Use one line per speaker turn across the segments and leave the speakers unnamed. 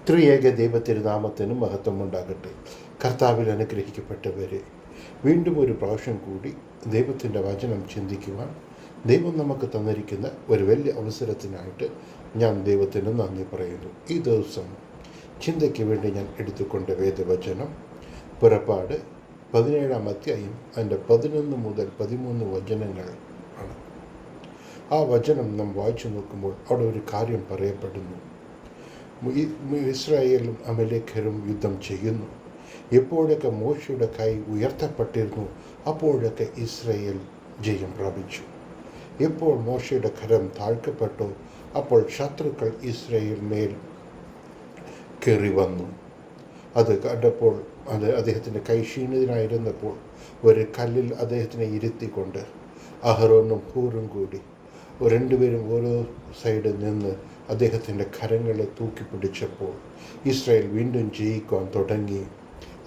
ത്രിയേക ദൈവത്തിരുനാമത്തിന് മഹത്വമുണ്ടാകട്ടെ. കർത്താവിൽ അനുഗ്രഹിക്കപ്പെട്ടവരെ, വീണ്ടും ഒരു പ്രാവശ്യം കൂടി ദൈവത്തിൻ്റെ വചനം ചിന്തിക്കുവാൻ ദൈവം നമുക്ക് തന്നിരിക്കുന്ന ഒരു വലിയ അവസരത്തിനായിട്ട് ഞാൻ ദൈവത്തിന് നന്ദി പറയുന്നു. ഈ ദിവസം ചിന്തയ്ക്ക് വേണ്ടി ഞാൻ എടുത്തുകൊണ്ട വേദവചനം പുറപ്പാട് 17-ാം അധ്യായം അതിൻ്റെ 11 മുതൽ 13 വചനങ്ങൾ ആണ്. ആ വചനം നാം വായിച്ചു നോക്കുമ്പോൾ അവിടെ ഒരു കാര്യം പറയപ്പെടുന്നു. ഇസ്രായേലും അമലേഖരും യുദ്ധം ചെയ്യുന്നു. എപ്പോഴൊക്കെ മോശയുടെ കൈ ഉയർത്തപ്പെട്ടിരുന്നു അപ്പോഴൊക്കെ ഇസ്രായേൽ ജയം പ്രാപിച്ചു. എപ്പോൾ മോശയുടെ കരം താഴ്ക്കപ്പെട്ടു അപ്പോൾ ശത്രുക്കൾ ഇസ്രായേൽ മേൽ കയറി വന്നു. അത് കണ്ടപ്പോൾ അദ്ദേഹത്തിൻ്റെ കൈ ക്ഷീണിതനായിരുന്നപ്പോൾ ഒരു കല്ലിൽ അദ്ദേഹത്തിനെ ഇരുത്തിക്കൊണ്ട് അഹരോനും ഹൂറും കൂടി രണ്ടുപേരും ഓരോ സൈഡിൽ നിന്ന് അദ്ദേഹത്തിൻ്റെ കരങ്ങളെ തൂക്കിപ്പിടിച്ചപ്പോൾ ഇസ്രായേൽ വീണ്ടും ജയിക്കാൻ തുടങ്ങി.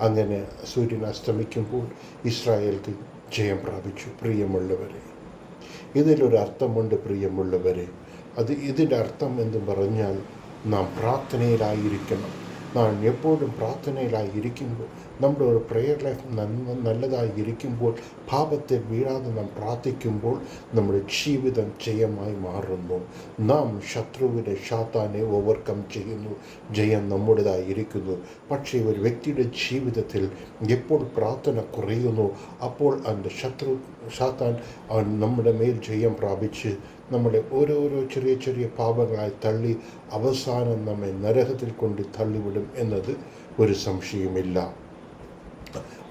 അങ്ങനെ സൂര്യൻ അസ്തമിക്കുമ്പോൾ ഇസ്രായേൽക്ക് ജയം പ്രാപിച്ചു. പ്രിയമുള്ളവരെ, ഇതിലൊരു അർത്ഥമുണ്ട് പ്രിയമുള്ളവരെ. ഇതിൻ്റെ അർത്ഥം എന്ന് പറഞ്ഞാൽ നാം പ്രാർത്ഥനയിലായിരിക്കണം. നാം എപ്പോഴും പ്രാർത്ഥനയിലായിരിക്കുമ്പോൾ നമ്മുടെ ഒരു പ്രെയർ ലൈഫ് നല്ലതായിരിക്കുമ്പോൾ പാപത്തെ വീഴാതെ നാം പ്രാർത്ഥിക്കുമ്പോൾ നമ്മുടെ ജീവിതം ജയമായി മാറുന്നു. നാം ശത്രുവിനെ സാത്താനെ ഓവർകം ചെയ്യുന്നു. ജയം നമ്മുടേതായിരിക്കുന്നു. പക്ഷേ ഒരു വ്യക്തിയുടെ ജീവിതത്തിൽ എപ്പോൾ പ്രാർത്ഥന കുറയുന്നു അപ്പോൾ അവൻ്റെ സാത്താൻ നമ്മുടെ മേൽ ജയം പ്രാപിച്ച് നമ്മളെ ഓരോരോ ചെറിയ ചെറിയ പാപങ്ങളായി തള്ളി അവസാനം നമ്മെ നരകത്തിൽ കൊണ്ട് തള്ളിവിടും എന്നത് ഒരു സംശയമില്ല.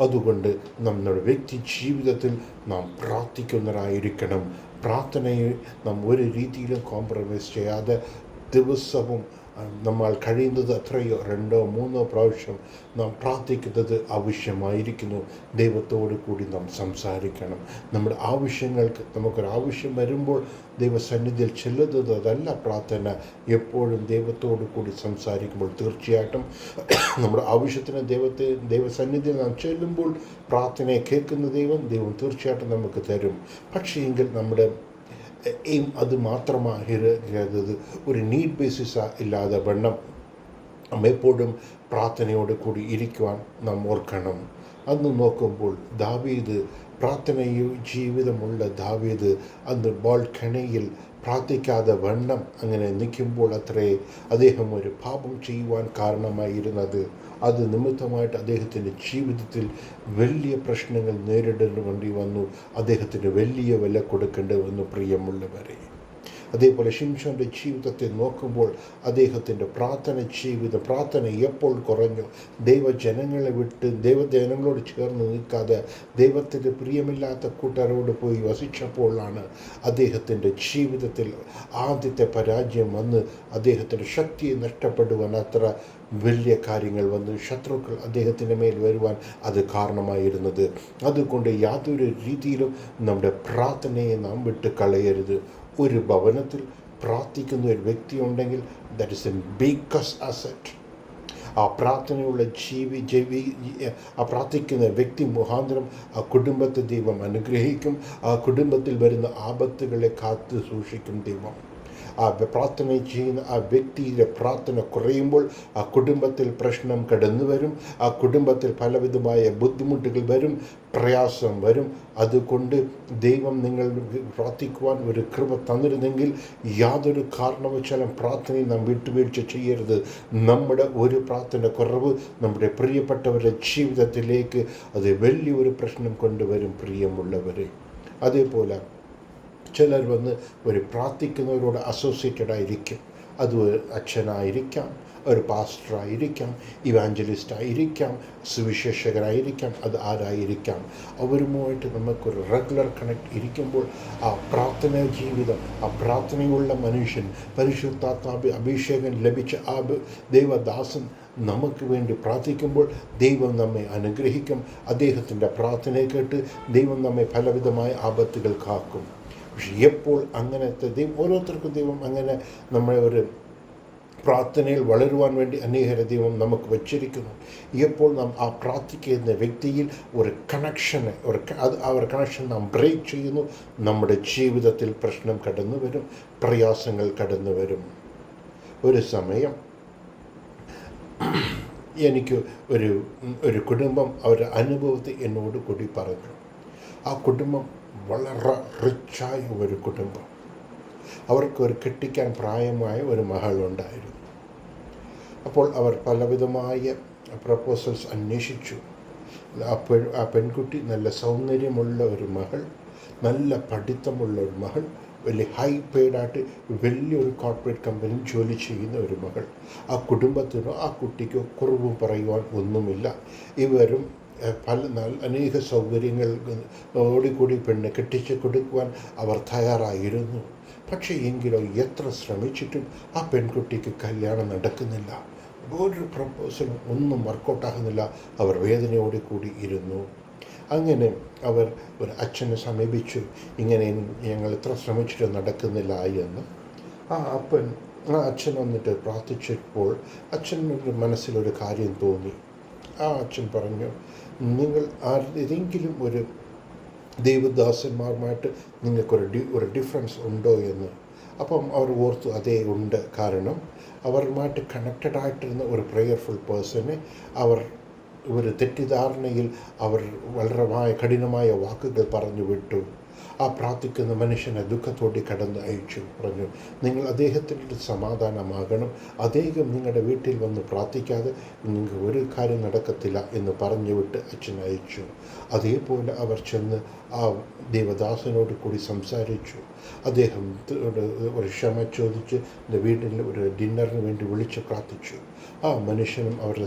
അതുകൊണ്ട് നമ്മുടെ വ്യക്തി ജീവിതത്തിൽ നാം പ്രാർത്ഥിക്കുന്നവരായിരിക്കണം. പ്രാർത്ഥനയെ നാം ഒരു രീതിയിലും കോംപ്രമൈസ് ചെയ്യാതെ ദിവസവും നമ്മൾ കഴിയുന്നത് എത്രയോ 2-3 പ്രാവശ്യം നാം പ്രാർത്ഥിക്കുന്നത് ആവശ്യമായിരിക്കുന്നു. ദൈവത്തോടു കൂടി നാം സംസാരിക്കണം. നമ്മുടെ ആവശ്യങ്ങൾക്ക് നമുക്കൊരാവശ്യം വരുമ്പോൾ ദൈവസന്നിധിയിൽ ചെല്ലുന്നത് അതല്ല പ്രാർത്ഥന. എപ്പോഴും ദൈവത്തോടു കൂടി സംസാരിക്കുമ്പോൾ തീർച്ചയായിട്ടും നമ്മുടെ ആവശ്യത്തിന് ദൈവസന്നിധിയിൽ നാം ചെല്ലുമ്പോൾ പ്രാർത്ഥനയെ കേൾക്കുന്ന ദൈവം തീർച്ചയായിട്ടും നമുക്ക് തരും. പക്ഷേ എങ്കിൽ നമ്മുടെ എയിം അത് മാത്രമാകരുത്. ഒരു നീഡ് ബേസിസ് ഇല്ലാതെ വണ്ണം നാം എപ്പോഴും പ്രാർത്ഥനയോട് കൂടി ഇരിക്കുവാൻ നാം ഓർക്കണം. അന്ന് നോക്കുമ്പോൾ ദാവീദ് പ്രാർത്ഥനയിൽ ജീവിതമുള്ള ദാവീദ് അന്ന് ബാൽക്കണിയിൽ പ്രാർത്ഥിക്കാതെ വണ്ണം അങ്ങനെ നിൽക്കുമ്പോൾ അത്രേ അദ്ദേഹം ഒരു പാപം ചെയ്യുവാൻ കാരണമായിരുന്നത്. അത് നിമിത്തമായിട്ട് അദ്ദേഹത്തിൻ്റെ ജീവിതത്തിൽ വലിയ പ്രശ്നങ്ങൾ നേരിടേണ്ടി വന്നു. അദ്ദേഹത്തിന് വലിയ വില കൊടുക്കേണ്ടി വന്നു. പ്രിയമുള്ളവരെ, അതേപോലെ ശിംശോൻ്റെ ജീവിതത്തെ നോക്കുമ്പോൾ അദ്ദേഹത്തിൻ്റെ പ്രാർത്ഥന എപ്പോൾ കുറഞ്ഞു. ദൈവജനങ്ങളെ വിട്ട് ദൈവജനങ്ങളോട് ചേർന്ന് നിൽക്കാതെ ദൈവത്തിൻ്റെ പ്രിയമില്ലാത്ത കൂട്ടരോട് പോയി വസിച്ചപ്പോഴാണ് അദ്ദേഹത്തിൻ്റെ ജീവിതത്തിൽ ആദ്യത്തെ പരാജയം വന്ന് അദ്ദേഹത്തിൻ്റെ ശക്തിയെ നഷ്ടപ്പെടുവാൻ അത്ര വലിയ കാര്യങ്ങൾ വന്ന് ശത്രുക്കൾ അദ്ദേഹത്തിൻ്റെ മേൽ വരുവാൻ അത് കാരണമായിരുന്നത്. അതുകൊണ്ട് യാതൊരു രീതിയിലും നമ്മുടെ പ്രാർത്ഥനയെ നാം വിട്ട് കളയരുത്. ഒരു ഭവനത്തിൽ പ്രാർത്ഥിക്കുന്ന ഒരു വ്യക്തി ഉണ്ടെങ്കിൽ that is A biggest asset. ആ പ്രാർത്ഥനയുള്ള ആ പ്രാർത്ഥിക്കുന്ന വ്യക്തി മുഖാന്തരം ആ കുടുംബത്തെ ദൈവം അനുഗ്രഹിക്കും. ആ കുടുംബത്തിൽ വരുന്ന ആപത്തുകളെ കാത്തു സൂക്ഷിക്കും ദൈവം. ആ പ്രാർത്ഥന ചെയ്യുന്ന ആ വ്യക്തിയുടെ പ്രാർത്ഥന കുറയുമ്പോൾ ആ കുടുംബത്തിൽ പ്രശ്നം കടന്നു വരും. ആ കുടുംബത്തിൽ പലവിധമായ ബുദ്ധിമുട്ടുകൾ വരും, പ്രയാസം വരും. അതുകൊണ്ട് ദൈവം നിങ്ങൾ പ്രാർത്ഥിക്കുവാൻ ഒരു കൃപ തന്നിരുന്നെങ്കിൽ യാതൊരു കാരണവശാലും പ്രാർത്ഥനയിൽ നാം വിട്ടുവീഴ്ച ചെയ്യരുത്. നമ്മുടെ ഒരു പ്രാർത്ഥന കുറവ് നമ്മുടെ പ്രിയപ്പെട്ടവരുടെ ജീവിതത്തിലേക്ക് അത് വലിയൊരു പ്രശ്നം കൊണ്ടുവരും. പ്രിയമുള്ളവരെ, അതേപോലെ ചിലർ വന്ന് ഒരു പ്രാർത്ഥിക്കുന്നവരോട് അസോസിയേറ്റഡ് ആയിരിക്കും. അത് അച്ഛനായിരിക്കാം, ഒരു പാസ്റ്ററായിരിക്കാം, ഇവാഞ്ചലിസ്റ്റ് ആയിരിക്കാം, സുവിശേഷകരായിരിക്കാം, അത് ആരായിരിക്കാം. അവരുമായിട്ട് നമുക്കൊരു റെഗുലർ കണക്ട് ഇരിക്കുമ്പോൾ ആ പ്രാർത്ഥനാ ജീവിതം, ആ പ്രാർത്ഥനയുള്ള മനുഷ്യൻ, പരിശുദ്ധാത്മാ അഭിഷേകം ലഭിച്ച ആ ദൈവദാസൻ നമുക്ക് വേണ്ടി പ്രാർത്ഥിക്കുമ്പോൾ ദൈവം നമ്മെ അനുഗ്രഹിക്കും. അദ്ദേഹത്തിൻ്റെ പ്രാർത്ഥനയെ കേട്ട് ദൈവം നമ്മെ പലവിധമായ ആപത്തുകൾ കാക്കും. പക്ഷെ എപ്പോൾ അങ്ങനത്തെ ഓരോരുത്തർക്കും ദൈവം അങ്ങനെ നമ്മളെ ഒരു പ്രാർത്ഥനയിൽ വളരുവാൻ വേണ്ടി അനേകരെ ദൈവം നമുക്ക് വച്ചിരിക്കുന്നു. എപ്പോൾ നാം ആ പ്രാർത്ഥിക്കുന്ന വ്യക്തിയിൽ ഒരു കണക്ഷന് ആ ഒരു കണക്ഷൻ നാം ബ്രേക്ക് ചെയ്യുന്നു, നമ്മുടെ ജീവിതത്തിൽ പ്രശ്നം കടന്നു വരും, പ്രയാസങ്ങൾ കടന്നു വരും. ഒരു സമയം എനിക്ക് ഒരു കുടുംബം അവരുടെ അനുഭവത്തെ എന്നോട് കൂടി പറഞ്ഞു. ആ കുടുംബം വളരെ റിച്ചായ ഒരു കുടുംബം. അവർക്ക് കെട്ടിക്കാൻ പ്രായമായ ഒരു മകളുണ്ടായിരുന്നു. അപ്പോൾ അവർ പലവിധമായ പ്രപ്പോസൽസ് അന്വേഷിച്ചു. ആ പെൺകുട്ടി നല്ല സൗന്ദര്യമുള്ള ഒരു മകൾ, നല്ല പഠിത്തമുള്ള ഒരു മകൾ, വലിയ ഹൈ പെയ്ഡായിട്ട് വലിയൊരു കോർപ്പറേറ്റ് കമ്പനിയിൽ ജോലി ചെയ്യുന്ന ഒരു മകൾ. ആ കുടുംബത്തിനോ ആ കുട്ടിക്കോ കുറവ് പറയുവാൻ ഒന്നുമില്ല. ഇവരും അനേക സൗകര്യങ്ങൾ ഓടിക്കൂടി പെണ്ണ് കെട്ടിച്ച് കൊടുക്കുവാൻ അവർ തയ്യാറായിരുന്നു. പക്ഷേ എങ്കിലോ എത്ര ശ്രമിച്ചിട്ടും ആ പെൺകുട്ടിക്ക് കല്യാണം നടക്കുന്നില്ല. ഒരു പ്രപ്പോസലും ഒന്നും വർക്കൗട്ടാകുന്നില്ല. അവർ വേദനയോടുകൂടി ഇരുന്നു. അങ്ങനെ അവർ ഒരു അച്ഛനെ സമീപിച്ചു. ഇങ്ങനെ ഞങ്ങൾ എത്ര ശ്രമിച്ചിട്ട് നടക്കുന്നില്ല എന്ന്. ആ അച്ഛൻ വന്നിട്ട് പ്രാർത്ഥിച്ചപ്പോൾ അച്ഛനൊരു മനസ്സിലൊരു കാര്യം തോന്നി. ആ അച്ഛൻ പറഞ്ഞു, നിങ്ങൾ ഏതെങ്കിലും ഒരു ദൈവദാസന്മാരുമായിട്ട് നിങ്ങൾക്കൊരു ഡിഫറൻസ് ഉണ്ടോ എന്ന്. അപ്പം അവർ ഓർത്തു, അതേ ഉണ്ട്. കാരണം അവരുമായിട്ട് കണക്റ്റഡായിട്ടിരുന്ന ഒരു പ്രേയർഫുൾ പേഴ്സണെ അവർ ഒരു തെറ്റിദ്ധാരണയിൽ അവർ വളരെ കഠിനമായ വാക്കുകൾ പറഞ്ഞു വിട്ടു. ആ പ്രാർത്ഥിക്കുന്ന മനുഷ്യനെ ദുഃഖത്തോടെ കടന്ന് അയച്ചു. പറഞ്ഞു, നിങ്ങൾ അദ്ദേഹത്തിൻ്റെ സമാധാനമാകണം. അദ്ദേഹം നിങ്ങളുടെ വീട്ടിൽ വന്ന് പ്രാർത്ഥിക്കാതെ നിങ്ങൾക്ക് ഒരു കാര്യം നടക്കത്തില്ല എന്ന് പറഞ്ഞു വിട്ട് അച്ഛൻ അയച്ചു. അതേപോലെ അവർ ചെന്ന് ആ ദേവദാസനോട് കൂടി സംസാരിച്ചു. അദ്ദേഹം ഒരു ക്ഷമ ചോദിച്ച് വീട്ടിൽ ഒരു ഡിന്നറിന് വേണ്ടി വിളിച്ച് പ്രാർത്ഥിച്ചു. ആ മനുഷ്യനും അവർ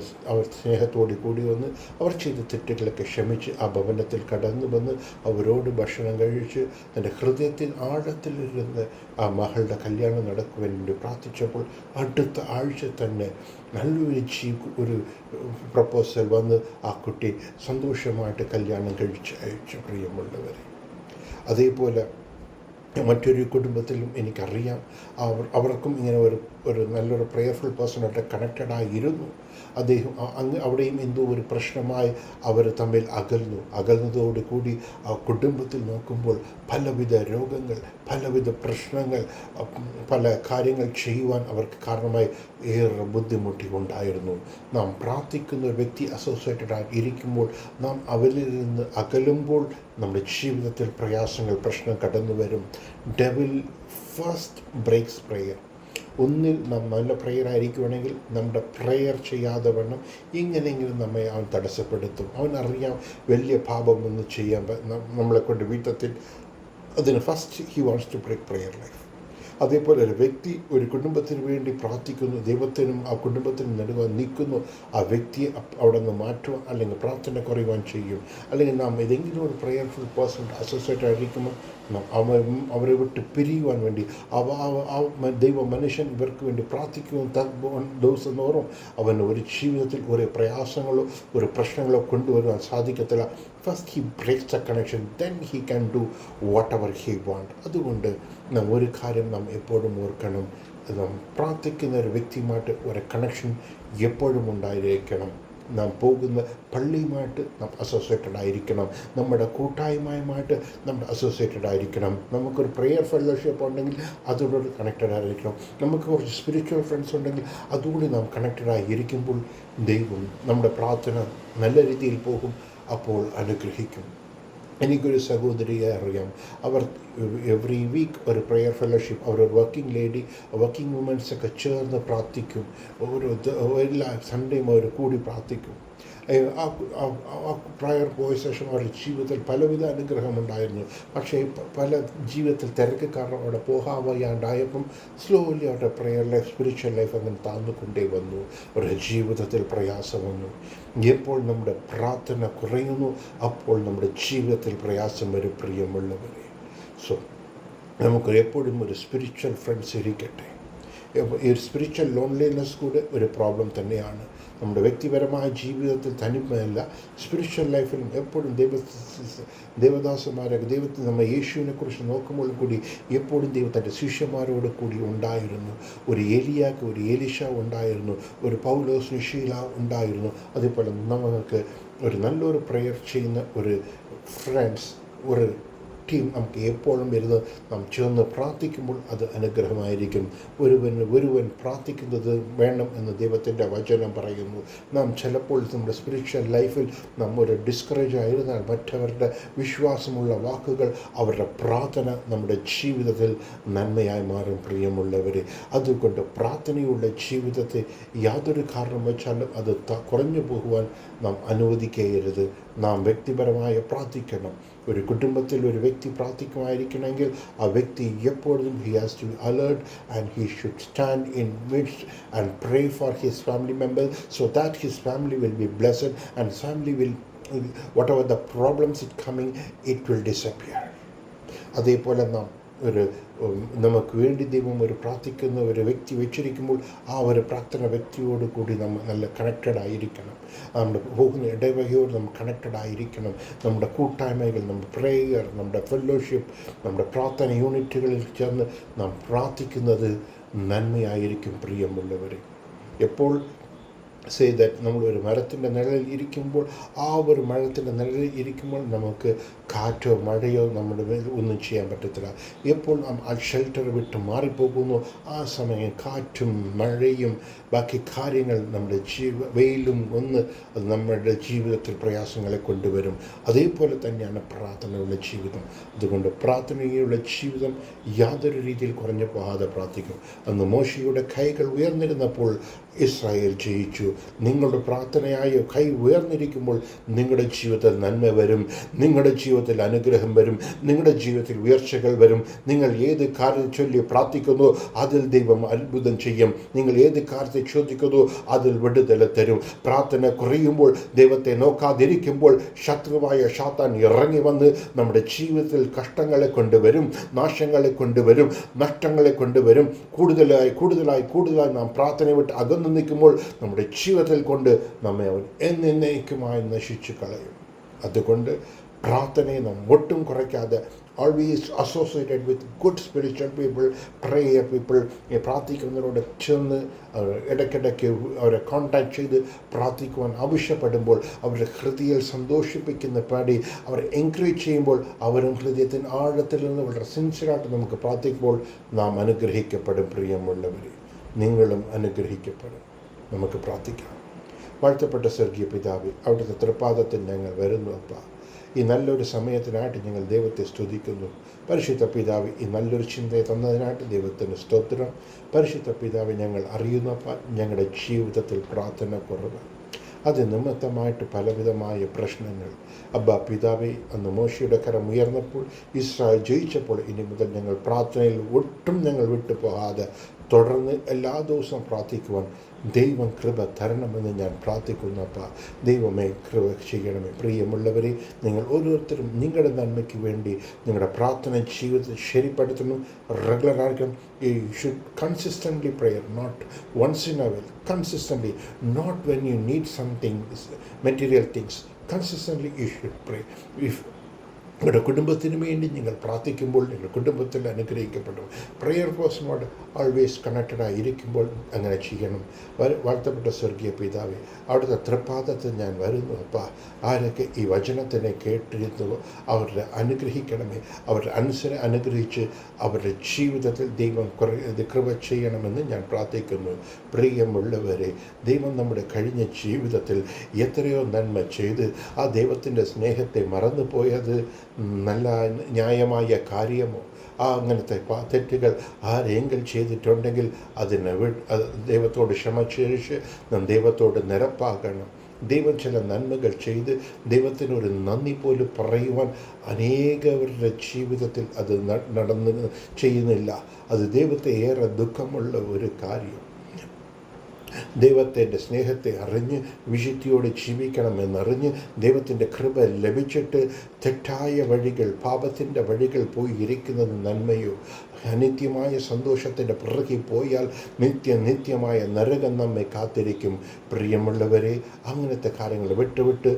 സ്നേഹത്തോടെ കൂടി വന്ന് അവർ ചെയ്ത തെറ്റുകളൊക്കെ ക്ഷമിച്ച് ആ ഭവനത്തിൽ കടന്നു വന്ന് അവരോട് ഭക്ഷണം കഴിച്ച് തൻ്റെ ഹൃദയത്തിൽ ആഴത്തിലിരുന്ന് ആ മകളുടെ കല്യാണം നടക്കുവാൻ വേണ്ടി പ്രാർത്ഥിച്ചപ്പോൾ അടുത്ത ആഴ്ച തന്നെ നല്ലൊരു പ്രപ്പോസൽ വന്ന് ആ കുട്ടി സന്തോഷമായിട്ട് കല്യാണം കഴിച്ച് അയച്ചു. പ്രിയമുള്ളവരെ, അതേപോലെ മറ്റൊരു കുടുംബത്തിലും എനിക്കറിയാം, അവർക്കും ഇങ്ങനെ ഒരു നല്ലൊരു പ്രേയർഫുൾ പേഴ്സണായിട്ട് കണക്റ്റഡായിരുന്നു. അദ്ദേഹം അവിടെയും എന്തോ ഒരു പ്രശ്നമായി അവർ തമ്മിൽ അകന്നതോടുകൂടി ആ കുടുംബത്തിൽ നോക്കുമ്പോൾ പലവിധ രോഗങ്ങൾ, പലവിധ പ്രശ്നങ്ങൾ, പല കാര്യങ്ങൾ ചെയ്യുവാൻ അവർക്ക് കാരണമായി ഏറെ ബുദ്ധിമുട്ടി ഉണ്ടായിരുന്നു. നാം പ്രാർത്ഥിക്കുന്ന ഒരു വ്യക്തി അസോസിയേറ്റഡായി ഇരിക്കുമ്പോൾ, നാം അവരിൽ നിന്ന് അകലുമ്പോൾ നമ്മുടെ ജീവിതത്തിൽ പ്രയാസങ്ങൾ, പ്രശ്നം കടന്നു വരും. Devil first breaks prayer. ഒന്നിൽ നാം നല്ല പ്രെയർ ആയിരിക്കുവാണെങ്കിൽ നമ്മുടെ പ്രെയർ ചെയ്യാതെ വണ്ണം ഇങ്ങനെയെങ്കിലും നമ്മെ അവൻ തടസ്സപ്പെടുത്തും. അവനറിയാം വലിയ പാപമൊന്നും ചെയ്യാൻ നമ്മളെക്കൊണ്ട് വീട്ടത്തിൽ. അതിന് first he wants to break prayer life. അതേപോലെ ഒരു വ്യക്തി ഒരു കുടുംബത്തിന് വേണ്ടി പ്രാർത്ഥിക്കുന്നു, ദൈവത്തിനും ആ കുടുംബത്തിനും നടുവാൻ നിൽക്കുന്നു. ആ വ്യക്തിയെ അവിടെ നിന്ന് മാറ്റുവാൻ അല്ലെങ്കിൽ പ്രാർത്ഥന കുറയുവാൻ ചെയ്യും. അല്ലെങ്കിൽ നാം ഏതെങ്കിലും ഒരു പ്രേയർഫുൾ പേഴ്സൺ അസോസിയേറ്റ് ആയിരിക്കുമ്പോൾ അവരെ വിട്ട് പിരിയുവാൻ വേണ്ടി ദൈവ മനുഷ്യൻ ഇവർക്ക് വേണ്ടി പ്രാർത്ഥിക്കുവാൻ ദിവസം തോറും അവന് ഒരു ജീവിതത്തിൽ ഒരു പ്രയാസങ്ങളോ ഒരു പ്രശ്നങ്ങളോ കൊണ്ടുവരുവാൻ സാധിക്കത്തില്ല. First he breaks the connection, then he can do whatever he want. അതുകൊണ്ട് നാം ഒരു കാര്യം നാം എപ്പോഴും ഓർക്കണം, നാം പ്രാർത്ഥിക്കുന്ന ഒരു വ്യക്തിയുമായിട്ട് ഒരു കണക്ഷൻ എപ്പോഴും ഉണ്ടായിരിക്കണം. നാം പോകുന്ന പള്ളിയുമായിട്ട് നാം അസോസിയേറ്റഡ് ആയിരിക്കണം. നമ്മുടെ കൂട്ടായ്മയുമായിട്ട് നമ്മൾ അസോസിയേറ്റഡ് ആയിരിക്കണം. നമുക്കൊരു പ്രെയർ ഫെലോഷിപ്പ് ഉണ്ടെങ്കിൽ അതോടൊരു കണക്റ്റഡ് ആയിരിക്കണം. നമുക്ക് കുറച്ച് സ്പിരിച്വൽ ഫ്രണ്ട്സ് ഉണ്ടെങ്കിൽ അതുകൂടി നാം കണക്റ്റഡ് ആയിരിക്കുമ്പോൾ ദൈവം നമ്മുടെ പ്രാർത്ഥന നല്ല രീതിയിൽ പോകും. അപ്പോൾ അനുഗ്രഹിക്കും. എനിക്കൊരു സഹോദരിയെ അറിയാം. അവർ എവറി വീക്ക് ഒരു പ്രെയർ ഫെലോഷിപ്പ്, അവരൊരു വർക്കിംഗ് വുമൻസൊക്കെ ചേർന്ന് പ്രാർത്ഥിക്കും. എല്ലാ സൺഡേയും അവർ കൂടി പ്രാർത്ഥിക്കും. ആ പ്രയർ പോയ ശേഷം അവരുടെ ജീവിതത്തിൽ പലവിധ അനുഗ്രഹമുണ്ടായിരുന്നു. പക്ഷേ പല ജീവിതത്തിൽ തിരക്ക് കാരണം അവിടെ പോകാൻ സ്ലോലി അവരുടെ പ്രെയർ ലൈഫ്, സ്പിരിച്വൽ ലൈഫ് അങ്ങനെ താഴ്ന്നുകൊണ്ടേ വന്നു. അവരുടെ ജീവിതത്തിൽ പ്രയാസം വന്നു. എപ്പോൾ നമ്മുടെ പ്രാർത്ഥന കുറയുന്നു അപ്പോൾ നമ്മുടെ ജീവിതത്തിൽ പ്രയാസം വരും. പ്രിയമുള്ളവരെ, സോ നമുക്ക് എപ്പോഴും ഒരു സ്പിരിച്വൽ ഫ്രണ്ട്സ് ഇരിക്കട്ടെ. ഈ സ്പിരിച്വൽ ലോൺലിനെസ് കൂടെ ഒരു പ്രോബ്ലം തന്നെയാണ്. നമ്മുടെ വ്യക്തിപരമായ ജീവിതത്തിൽ തനിമയല്ല, സ്പിരിച്വൽ ലൈഫിലും എപ്പോഴും ദേവദാസന്മാരൊക്കെ ദൈവത്തിന് നമ്മൾ യേശുവിനെക്കുറിച്ച് നോക്കുമ്പോൾ കൂടി എപ്പോഴും ദൈവത്തിൻ്റെ ശിഷ്യന്മാരോട് കൂടി ഉണ്ടായിരുന്നു. ഒരു ഏലിയാക്ക് ഒരു ഏലിഷ ഉണ്ടായിരുന്നു, ഒരു പൗലോസ് ശീല ഉണ്ടായിരുന്നു. അതേപോലെ നമുക്ക് ഒരു നല്ലൊരു പ്രെയർ ചെയ്യുന്ന ഒരു ഫ്രണ്ട്സ്, ഒരു ശക്തിയും നമുക്ക് എപ്പോഴും വരുന്നത് നാം ചേർന്ന് പ്രാർത്ഥിക്കുമ്പോൾ അത് അനുഗ്രഹമായിരിക്കും. ഒരുവൻ പ്രാർത്ഥിക്കുന്നത് വേണം എന്ന് ദൈവത്തിൻ്റെ വചനം പറയുന്നു. നാം ചിലപ്പോൾ നമ്മുടെ സ്പിരിച്വൽ ലൈഫിൽ നാം ഒരു ഡിസ്കറേജ് ആയിരുന്നാൽ മറ്റവരുടെ വിശ്വാസമുള്ള വാക്കുകൾ, അവരുടെ പ്രാർത്ഥന നമ്മുടെ ജീവിതത്തിൽ നന്മയായി മാറും. പ്രിയമുള്ളവരെ, അതുകൊണ്ട് പ്രാർത്ഥനയുള്ള ജീവിതത്തെ യാതൊരു കാരണം വെച്ചാലും അത് കുറഞ്ഞു പോകുവാൻ നാം അനുവദിക്കരുത്. നാം വ്യക്തിപരമായി പ്രാർത്ഥിക്കണം. ഒരു കുടുംബത്തിൽ ഒരു വ്യക്തി പ്രാർത്ഥിക്കുമായിരിക്കണമെങ്കിൽ ആ വ്യക്തി എപ്പോഴും he has to be alert and he should stand in midst and pray for his family members so that his family will be blessed and his family will, whatever the problems is coming, it will disappear. അതേപോലെ നാം നമുക്ക് വേണ്ടി ദൈവം പ്രാർത്ഥിക്കുന്ന ഒരു വ്യക്തി വെച്ചിരിക്കുമ്പോൾ ആ ഒരു പ്രാർത്ഥന വ്യക്തിയോട് കൂടി നമ്മൾ നല്ല കണക്റ്റഡ് ആയിരിക്കണം. നമ്മുടെ പോകുന്ന ഇടവകയോട് നമ്മൾ കണക്റ്റഡ് ആയിരിക്കണം. നമ്മുടെ കൂട്ടായ്മകൾ, നമ്മുടെ പ്രേയർ, നമ്മുടെ ഫെല്ലോഷിപ്പ്, നമ്മുടെ പ്രാർത്ഥന യൂണിറ്റുകളിൽ ചേർന്ന് നാം പ്രാർത്ഥിക്കുന്നത് നന്മയായിരിക്കും. പ്രിയമുള്ളവരെ, എപ്പോൾ സേ ദാറ്റ് നമ്മളൊരു മരത്തിൻ്റെ നിഴലിൽ ഇരിക്കുമ്പോൾ, ആ ഒരു മരത്തിൻ്റെ നിഴലിൽ ഇരിക്കുമ്പോൾ നമുക്ക് കാറ്റോ മഴയോ നമ്മുടെ മേൽ ഒന്നും ചെയ്യാൻ പറ്റത്തില്ല. എപ്പോൾ നാം ആ ഷെൽട്ടർ വിട്ട് മാറിപ്പോകുന്നു, ആ സമയം കാറ്റും മഴയും ബാക്കി കാര്യങ്ങൾ നമ്മുടെ വെയിലും അത് നമ്മുടെ ജീവിതത്തിൽ പ്രയാസങ്ങളെ കൊണ്ടുവരും. അതേപോലെ തന്നെയാണ് പ്രാർത്ഥനയുള്ള ജീവിതം. അതുകൊണ്ട് പ്രാർത്ഥനയുള്ള ജീവിതം യാതൊരു രീതിയിൽ കുറഞ്ഞു പോകാതെ പ്രാർത്ഥിക്കും. അന്ന് മോശയുടെ കൈകൾ ഉയർന്നിരുന്നപ്പോൾ ഇസ്രായേൽ ജയിച്ചു. നിങ്ങളുടെ പ്രാർത്ഥനയായ കൈ ഉയർന്നിരിക്കുമ്പോൾ നിങ്ങളുടെ ജീവിതത്തിൽ നന്മ വരും, നിങ്ങളുടെ ജീവിതത്തിൽ അനുഗ്രഹം വരും, നിങ്ങളുടെ ജീവിതത്തിൽ ഉയർച്ചകൾ വരും. നിങ്ങൾ ഏത് കാര്യം ചൊല്ലി പ്രാർത്ഥിക്കുന്നു അതിൽ ദൈവം അത്ഭുതം ചെയ്യും. നിങ്ങൾ ഏത് കാര്യത്തെ ചോദിക്കുന്നു അതിൽ വിടുതൽ തരും. പ്രാർത്ഥന കുറയുമ്പോൾ, ദൈവത്തെ നോക്കാതിരിക്കുമ്പോൾ ശത്രുവായ ശാത്താൻ ഇറങ്ങി വന്ന് നമ്മുടെ ജീവിതത്തിൽ കഷ്ടങ്ങളെ കൊണ്ടുവരും, നാശങ്ങളെ കൊണ്ടുവരും, നഷ്ടങ്ങളെ കൊണ്ടുവരും. കൂടുതലായി നാം പ്രാർത്ഥന വിട്ട് അകന്നു നിൽക്കുമ്പോൾ നമ്മുടെ ജീവിതത്തിൽ കൊണ്ട് നമ്മെ അവൻ എന്നേക്കുമായി നശിച്ചു കളയും. അതുകൊണ്ട് പ്രാർത്ഥനയെ നാം ഒട്ടും കുറയ്ക്കാതെ always associated with good spiritual people, prayer people, പ്രാർത്ഥിക്കുന്നവരോട് ചേർന്ന് ഇടയ്ക്കിടയ്ക്ക് അവരെ കോൺടാക്ട് ചെയ്ത് പ്രാർത്ഥിക്കുവാൻ ആവശ്യപ്പെടുമ്പോൾ, അവരുടെ ഹൃദയം സന്തോഷിപ്പിക്കുന്ന പാടി അവരെ എൻകറേജ് ചെയ്യുമ്പോൾ, അവരും ഹൃദയത്തിന് ആഴത്തിൽ നിന്ന് വളരെ സിൻസിയറായിട്ട് നമുക്ക് പ്രാർത്ഥിക്കുമ്പോൾ നാം അനുഗ്രഹിക്കപ്പെടും. പ്രിയമുള്ളവരെ, നിങ്ങളും അനുഗ്രഹിക്കപ്പെടും. നമുക്ക് പ്രാർത്ഥിക്കാം. വാഴ്ത്തപ്പെട്ട സ്വർഗീയ പിതാവേ, അവിടുത്തെ തൃപ്പാദത്തിൽ ഞങ്ങൾ വരുന്നു. അപ്പ, ഈ നല്ലൊരു സമയത്തിനായിട്ട് ഞങ്ങൾ ദൈവത്തെ സ്തുതിക്കുന്നു. പരിശുദ്ധ പിതാവ്, ഈ നല്ലൊരു ചിന്തയെ തന്നതിനായിട്ട് ദൈവത്തിന് സ്തോത്രം. പരിശുദ്ധ പിതാവ്, ഞങ്ങൾ അറിയുന്നപ്പ ഞങ്ങളുടെ ജീവിതത്തിൽ പ്രാർത്ഥന കുറവ്, അത് നിമിത്തമായിട്ട് പലവിധമായ പ്രശ്നങ്ങൾ. അബ്ബാ പിതാവേ, അന്ന് മോശയുടെ കരം ഉയർന്നപ്പോൾ, ഇസ്രായേൽ ജയിച്ചപ്പോൾ, ഇനി മുതൽ ഞങ്ങൾ പ്രാർത്ഥനയിൽ ഒട്ടും ഞങ്ങൾ വിട്ടുപോകാതെ തുടർന്ന് എല്ലാ ദിവസവും പ്രാർത്ഥിക്കുവാൻ ദൈവം കൃപ തരണമെന്ന് ഞാൻ പ്രാർത്ഥിക്കുന്നപ്പ. ദൈവമേ, കൃപ ചെയ്യണമേ. പ്രിയമുള്ളവരെ, നിങ്ങൾ ഓരോരുത്തരും നിങ്ങളുടെ നന്മയ്ക്ക് വേണ്ടി നിങ്ങളുടെ പ്രാർത്ഥന ജീവിതത്തിൽ ശരിപ്പെടുത്തണം. റെഗുലറായിരിക്കണം. You should consistently prayer, not once in a while. Consistently, not when you need something material things. Consistently you should pray. നിങ്ങളുടെ കുടുംബത്തിന് വേണ്ടി നിങ്ങൾ പ്രാർത്ഥിക്കുമ്പോൾ നിങ്ങളുടെ കുടുംബത്തിൽ അനുഗ്രഹിക്കപ്പെടും. പ്രെയർ പേഴ്സണോട് ഓൾവേസ് കണക്റ്റഡായിരിക്കുമ്പോൾ അങ്ങനെ ചെയ്യണം. വാഴ്ത്തപ്പെട്ട സ്വർഗീയ പിതാവേ, അവിടുത്തെ തൃപ്പാദത്തിൽ ഞാൻ വരുന്നു. അപ്പ, ആരൊക്കെ ഈ വചനത്തിനെ കേട്ടിരുന്നുവോ അവരുടെ അനുഗ്രഹിക്കണമേ. അവരുടെ അനുഗ്രഹിച്ച് അവരുടെ ജീവിതത്തിൽ ദൈവം കൃപ ചെയ്യണമെന്ന് ഞാൻ പ്രാർത്ഥിക്കുന്നു. പ്രിയമുള്ളവരെ, ദൈവം നമ്മുടെ കഴിഞ്ഞ ജീവിതത്തിൽ എത്രയോ നന്മ ചെയ്ത് ആ ദൈവത്തിൻ്റെ സ്നേഹത്തെ മറന്നുപോയത് നല്ല ന്യായമായ കാര്യമോ? അങ്ങനത്തെ തെറ്റുകൾ ആരെങ്കിലും ചെയ്തിട്ടുണ്ടെങ്കിൽ ദൈവത്തോട് ക്ഷമ ചോദിച്ച് നാം ദൈവത്തോട് നിരപ്പാകണം. ദൈവം ചില നന്മകൾ ചെയ്ത് ദൈവത്തിനൊരു നന്ദി പോലും പറയുവാൻ അനേകവരുടെ ജീവിതത്തിൽ അത് ചെയ്യുന്നില്ല. അത് ദൈവത്തെ ഏറെ ദുഃഖമുള്ള ഒരു കാര്യം. ദൈവത്തിൻ്റെ സ്നേഹത്തെ അറിഞ്ഞ് വിശുദ്ധിയോടെ ജീവിക്കണമെന്നറിഞ്ഞ് ദൈവത്തിൻ്റെ കൃപ ലഭിച്ചിട്ട് തെറ്റായ വഴികൾ, പാപത്തിൻ്റെ വഴികൾ പോയി ഇരിക്കുന്നത് നന്മയോ? അനിത്യമായ സന്തോഷത്തിൻ്റെ പിറകെ പോയാൽ നിത്യമായ നരകം നമ്മെ കാത്തിരിക്കും. പ്രിയമുള്ളവരെ, അങ്ങനത്തെ കാര്യങ്ങൾ വിട്ടുവിട്ട്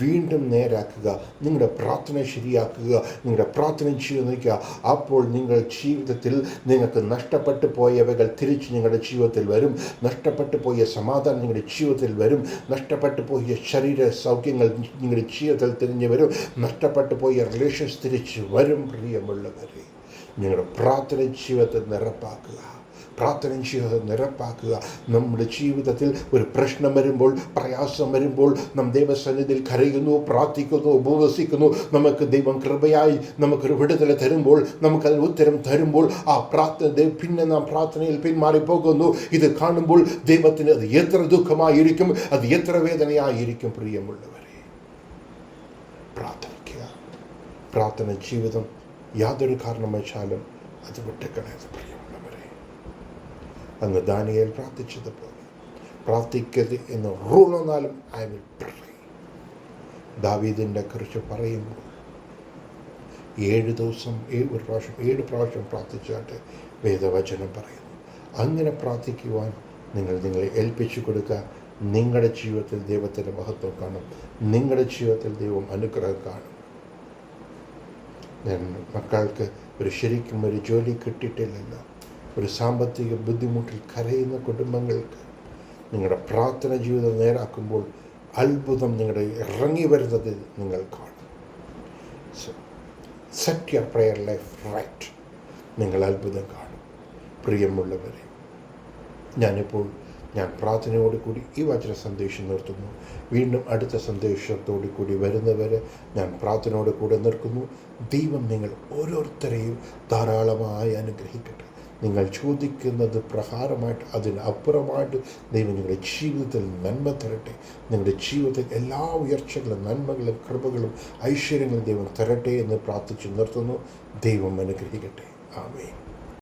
വീണ്ടും നേരാക്കുക. നിങ്ങളുടെ പ്രാർത്ഥന ശരിയാക്കുക. നിങ്ങളുടെ പ്രാർത്ഥന ചെയ്യുക. അപ്പോൾ നിങ്ങൾ ജീവിതത്തിൽ നിങ്ങൾക്ക് നഷ്ടപ്പെട്ടു പോയവകൾ തിരിച്ച് നിങ്ങളുടെ ജീവിതത്തിൽ വരും. നഷ്ടപ്പെട്ടു പോയ സമാധാനം നിങ്ങളുടെ ജീവിതത്തിൽ വരും. നഷ്ടപ്പെട്ടു പോയ ശരീര സൗഖ്യങ്ങൾ നിങ്ങളുടെ ജീവിതത്തിൽ തിരിഞ്ഞു വരും. നഷ്ടപ്പെട്ടു പോയ റിലേഷൻസ് തിരിച്ചു വരും. പ്രിയമുള്ളവരെ, നിങ്ങളുടെ പ്രാർത്ഥന ജീവിതത്തെ നിറപ്പാക്കുക. നമ്മുടെ ജീവിതത്തിൽ ഒരു പ്രശ്നം വരുമ്പോൾ, പ്രയാസം വരുമ്പോൾ, നാം ദൈവസന്നിധിയിൽ കരയുന്നു, പ്രാർത്ഥിക്കുന്നു, ഉപവസിക്കുന്നു. നമുക്ക് ദൈവം കൃപയായി നമുക്കൊരു വിടുതല തരുമ്പോൾ, നമുക്കതിന് ഉത്തരം തരുമ്പോൾ, പിന്നെ നാം പ്രാർത്ഥനയിൽ പിന്മാറിപ്പോകുന്നു. ഇത് കാണുമ്പോൾ ദൈവത്തിന് അത് എത്ര ദുഃഖമായിരിക്കും, അത് എത്ര വേദനയായിരിക്കും. പ്രിയമുള്ളവരെ, പ്രാർത്ഥിക്കുക. പ്രാർത്ഥന ജീവിതം യാതൊരു കാരണവശാലും അത് വിട്ടുകളയരുത്. പ്രിയമുള്ളവരെ, അന്ന് ദാനിയേൽ പ്രാർത്ഥിച്ചതുപോലെ പ്രാർത്ഥിക്കരുത് എന്ന് റൂൾ വന്നാലും ഐ വിൽ പ്രേ. ദാവീദിനെ കുറിച്ച് പറയുമ്പോൾ 7 ദിവസം 7 പ്രാവശ്യം പ്രാർത്ഥിച്ചായിട്ട് വേദവചനം പറയുന്നു. അങ്ങനെ പ്രാർത്ഥിക്കുവാൻ നിങ്ങളെ ഏൽപ്പിച്ചു കൊടുക്കുക. നിങ്ങളുടെ ജീവിതത്തിൽ ദൈവത്തിൻ്റെ മഹത്വം കാണും. നിങ്ങളുടെ ജീവിതത്തിൽ ദൈവം അനുഗ്രഹം കാണും. മക്കൾക്ക് ശരിക്കും ഒരു ജോലി കിട്ടിയിട്ടില്ലല്ലോ, ഒരു സാമ്പത്തിക ബുദ്ധിമുട്ടിൽ കരയുന്ന കുടുംബങ്ങൾക്ക് നിങ്ങളുടെ പ്രാർത്ഥന ജീവിതം നേരാക്കുമ്പോൾ അത്ഭുതം നിങ്ങളുടെ ഇറങ്ങി വരുന്നത് നിങ്ങൾ കാണും. Set your prayer life right, നിങ്ങൾ അത്ഭുതം കാണും. പ്രിയമുള്ളവരെ, ഞാൻ പ്രാർത്ഥനയോടുകൂടി ഈ വചന സന്ദേശം നിർത്തുന്നു. വീണ്ടും അടുത്ത സന്ദേശത്തോടു കൂടി വരുന്നവരെ ഞാൻ പ്രാർത്ഥനയോട് കൂടെ നിർത്തുന്നു. ദൈവം നിങ്ങൾ ഓരോരുത്തരെയും ധാരാളമായി അനുഗ്രഹിക്കട്ടെ. നിങ്ങൾ ചോദിക്കുന്നത് പ്രകാരമായിട്ട് അതിനപ്പുറമായിട്ട് ദൈവം നിങ്ങളുടെ ജീവിതത്തിൽ നന്മ തരട്ടെ. നിങ്ങളുടെ ജീവിതത്തിൽ എല്ലാ ഉയർച്ചകളും നന്മകളും കൃപകളും ഐശ്വര്യങ്ങളും ദൈവം തരട്ടെ എന്ന് പ്രാർത്ഥിച്ച് നിർത്തുന്നു. ദൈവം അനുഗ്രഹിക്കട്ടെ. ആമേൻ.